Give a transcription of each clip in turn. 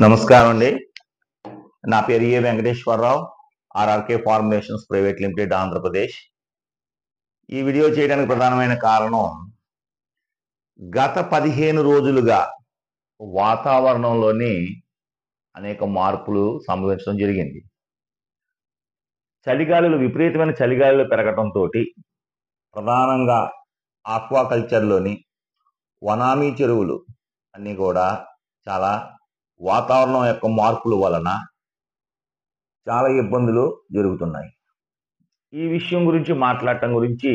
నమస్కారం అండి. నా పేరు A Venkateswararao, RRK formulations private limited, Andhra Pradesh. ఈ వీడియో చేయడానికి ప్రధానమైన కారణం, గత 15 రోజులుగా వాతావరణంలోని అనేక మార్పులు సంభవించడం జరిగింది. చలిగాలులు, విపరీతమైన చలిగాలులు పెరగటంతో ప్రధానంగా ఆక్వాకల్చర్లోని వనామీ చెరువులు అన్నీ కూడా చాలా వాతావరణం యొక్క మార్పుల వలన చాలా ఇబ్బందులు జరుగుతున్నాయి. ఈ విషయం గురించి మాట్లాడటం గురించి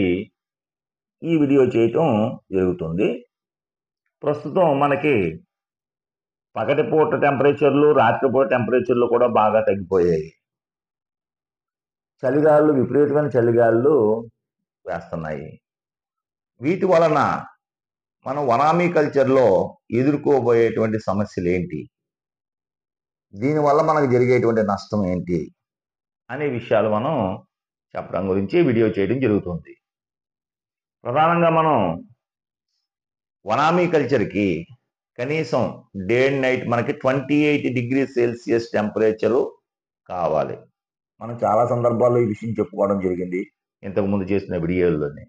ఈ వీడియో చేయటం జరుగుతుంది. ప్రస్తుతం మనకి పగటిపూట టెంపరేచర్లు, రాత్రిపూట టెంపరేచర్లు కూడా బాగా తగ్గిపోయాయి. చలిగాలులు, విపరీతమైన చలిగాలులు వేస్తున్నాయి. వీటి వలన మనం వనామీ కల్చర్లో ఎదుర్కోబోయేటువంటి సమస్యలు ఏంటి, దీనివల్ల మనకు జరిగేటువంటి నష్టం ఏంటి అనే విషయాలు మనం చెప్పడం గురించి వీడియో చేయడం జరుగుతుంది. ప్రధానంగా మనం వనామీ కల్చర్కి కనీసం డే అండ్ నైట్ మనకి 28 డిగ్రీ సెల్సియస్ టెంపరేచరు కావాలి. మనం చాలా సందర్భాల్లో ఈ విషయం చెప్పుకోవడం జరిగింది ఇంతకుముందు చేసిన వీడియోల్లోనే.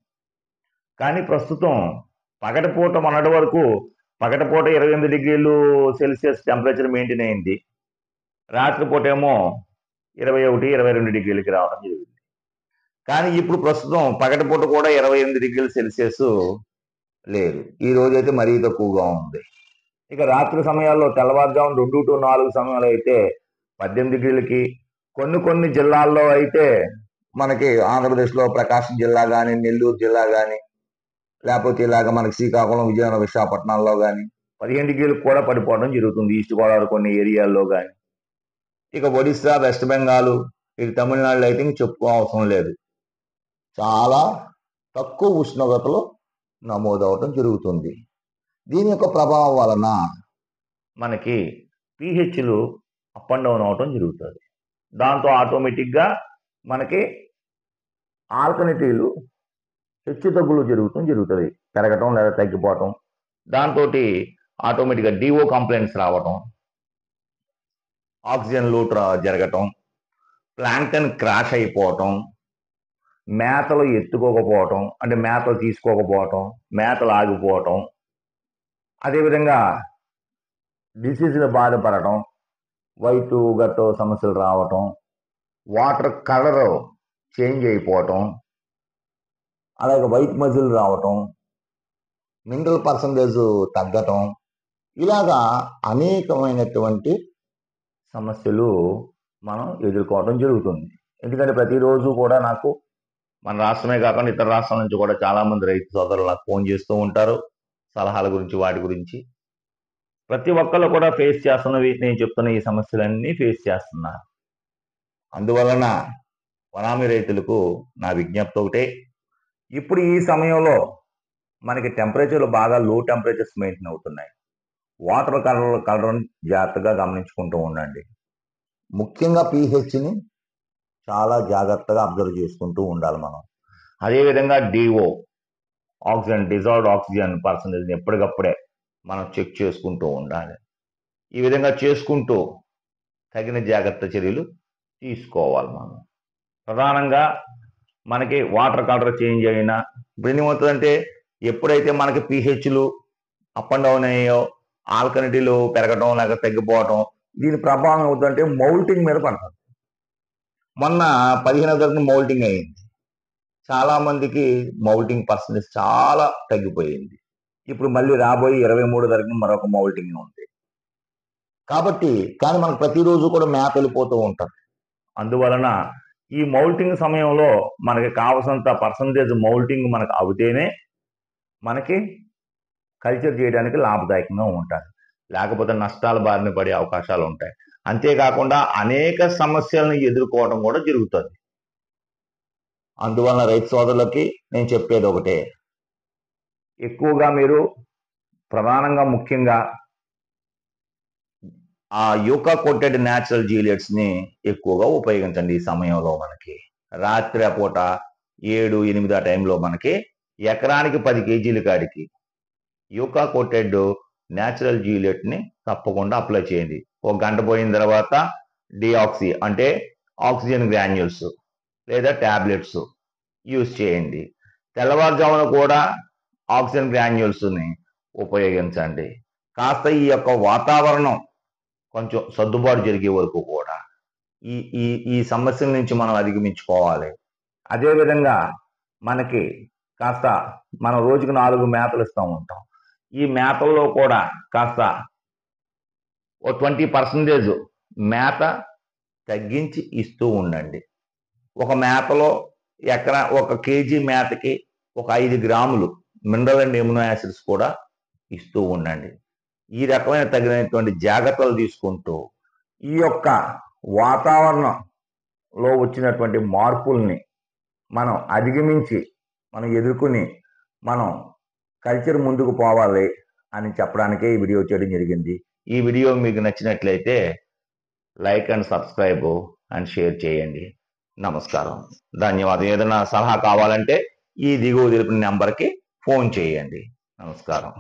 కానీ ప్రస్తుతం పగటిపూట మొన్నటి వరకు పగటిపూట 28 డిగ్రీలు సెల్సియస్ టెంపరేచర్ మెయింటైన్ అయింది. రాత్రిపూట ఏమో 21, 22 డిగ్రీలకి రావడం జరిగింది. కానీ ఇప్పుడు ప్రస్తుతం పగటిపూట కూడా 28 డిగ్రీల సెల్సియస్ లేదు. ఈ రోజైతే మరీ తక్కువగా ఉంది. ఇక రాత్రి సమయాల్లో తెల్లవారుజాము 2 to 4 సమయంలో అయితే 18 డిగ్రీలకి, కొన్ని జిల్లాల్లో అయితే మనకి ఆంధ్రప్రదేశ్లో ప్రకాశం జిల్లా కానీ, నెల్లూరు జిల్లా కానీ, లేకపోతే ఇలాగ మనకి శ్రీకాకుళం, విజయనగరం, విశాఖపట్నంలో కానీ 15 డిగ్రీలకు కూడా పడిపోవడం జరుగుతుంది. ఈస్ట్ గోదావరి కొన్ని ఏరియాల్లో కానీ. ఇక ఒడిస్సా, వెస్ట్ బెంగాల్, ఇక తమిళనాడులో అయితే ఇంక చెప్పుకోవసరం లేదు. చాలా తక్కువ ఉష్ణోగ్రతలు నమోదవటం జరుగుతుంది. దీని యొక్క ప్రభావం వలన మనకి pHలు అప్ అండ్ డౌన్ అవటం జరుగుతుంది. దాంతో ఆటోమేటిక్గా మనకి ఆల్కలిటీలు హెచ్చు తగ్గులు జరుగుతుంది, పెరగటం లేదా తగ్గిపోవటం. దాంతో ఆటోమేటిక్గా డిఓ కంప్లైంట్స్ రావటం, ఆక్సిజన్ లోటు జరగటం, ప్లాంక్టన్ క్రాష్ అయిపోవటం, మేతలు ఎత్తుకోకపోవటం, అంటే మేతలు తీసుకోకపోవటం, మేతలు ఆగిపోవటం, అదేవిధంగా డిసీజులు బాధపడటం, వైట్ గట్ సమస్యలు రావటం, వాటర్ కలర్ చేంజ్ అయిపోవటం, అలాగే వైట్ మజిల్ రావటం, మినరల్ పర్సంటేజ్ తగ్గటం, ఇలాగా అనేకమైనటువంటి సమస్యలు మనం ఎదుర్కోవడం జరుగుతుంది. ఎందుకంటే ప్రతిరోజు కూడా నాకు మన రాష్ట్రమే కాకుండా ఇతర రాష్ట్రాల నుంచి కూడా చాలామంది రైతు సోదరులు నాకు ఫోన్ చేస్తూ ఉంటారు, సలహాల గురించి, వాటి గురించి. ప్రతి ఒక్కళ్ళు కూడా ఫేస్ చేస్తున్నవి, నేను చెప్తున్న ఈ సమస్యలన్నీ ఫేస్ చేస్తున్నారు. అందువలన వనామీ రైతులకు నా విజ్ఞప్తి ఒకటే, ఇప్పుడు ఈ సమయంలో మనకి టెంపరేచర్లు బాగా లో టెంపరేచర్స్ మెయింటైన్ అవుతున్నాయి. వాటర్ కలర్ జాగ్రత్తగా గమనించుకుంటూ ఉండండి. ముఖ్యంగా pHని చాలా జాగ్రత్తగా అబ్జర్వ్ చేసుకుంటూ ఉండాలి మనం. అదేవిధంగా డిఓ, ఆక్సిజన్, డిజాల్వ్డ్ ఆక్సిజన్ పర్సంటేజ్ని ఎప్పటికప్పుడే మనం చెక్ చేసుకుంటూ ఉండాలి. ఈ విధంగా చేసుకుంటూ తగిన జాగ్రత్త చర్యలు తీసుకోవాలి మనం. ప్రధానంగా మనకి వాటర్ కలర్ చేంజ్ అయినా ఇప్పుడు ఏమవుతుందంటే, ఎప్పుడైతే మనకి pHలు అప్ అండ్ డౌన్ అయ్యాయో, ఆల్కలిటీలు పెరగడం లేక తగ్గిపోవటం, దీని ప్రభావం అవుతుందంటే మౌల్టింగ్ మీద పడుతుంది. మొన్న 15వ తారీఖున మౌల్టింగ్ అయింది. చాలా మందికి మౌల్టింగ్ పర్సెంటేజ్ చాలా తగ్గిపోయింది. ఇప్పుడు మళ్ళీ రాబోయే 23వ తారీఖున మరొక మౌల్టింగ్ ఉంది. కాబట్టి కానీ మనకు ప్రతిరోజు కూడా మేత వెళ్ళిపోతూ ఉంటారు. అందువలన ఈ మౌల్టింగ్ సమయంలో మనకి కావలసినంత పర్సంటేజ్ మౌల్టింగ్ మనకు అవుతేనే మనకి కల్చర్ చేయడానికి లాభదాయకంగా ఉంటుంది. లేకపోతే నష్టాల బారిన పడే అవకాశాలు ఉంటాయి. అంతేకాకుండా అనేక సమస్యలను ఎదుర్కోవడం కూడా జరుగుతుంది. అందువలన రైతు సోదరులకి నేను చెప్పేది ఒకటే, ఎక్కువగా మీరు ప్రధానంగా ముఖ్యంగా ఆ యూకా కోటెడ్ న్యాచురల్ జీలియట్స్ని ఎక్కువగా ఉపయోగించండి. ఈ సమయంలో మనకి రాత్రి పూట 7, 8 ఆ టైంలో మనకి ఎకరానికి 10 కేజీల కాడికి యూకా కోటెడ్ న్యాచురల్ జ్యూలెట్ని తప్పకుండా అప్లై చేయండి. 1 గంట పోయిన తర్వాత డిఆక్సీ అంటే ఆక్సిజన్ గ్రాన్యూల్స్ లేదా టాబ్లెట్స్ యూజ్ చేయండి. తెల్లవారుజామున కూడా ఆక్సిజన్ గ్రాన్యూల్స్ని ఉపయోగించండి. కాస్త ఈ యొక్క వాతావరణం కొంచెం సర్దుబాటు జరిగే వరకు కూడా ఈ ఈ ఈ సమస్యల నుంచి మనం అధిగమించుకోవాలి. అదేవిధంగా మనకి కాస్త మనం రోజుకు 4 మేతలు ఇస్తూ ఉంటాం. ఈ మేతల్లో కూడా కాస్త ఓ 20% మేత తగ్గించి ఇస్తూ ఉండండి. ఒక మేతలో ఒక కేజీ మేతకి ఒక 5 గ్రాములు మినరల్ అండ్ ఎమినో యాసిడ్స్ కూడా ఇస్తూ ఉండండి. ఈ రకమైన తగినటువంటి జాగ్రత్తలు తీసుకుంటూ ఈ యొక్క వాతావరణంలో వచ్చినటువంటి మార్పుల్ని మనం అధిగమించి మనం ఎదుర్కొని మనం కల్చర్ ముందుకు పోవాలి అని చెప్పడానికే ఈ వీడియో చేయడం జరిగింది. ఈ వీడియో మీకు నచ్చినట్లయితే like and subscribe and share చేయండి. నమస్కారం, ధన్యవాదాలు. ఏదైనా సలహా కావాలంటే ఈ దిగువ తెలిపిన నెంబర్కి ఫోన్ చేయండి. నమస్కారం.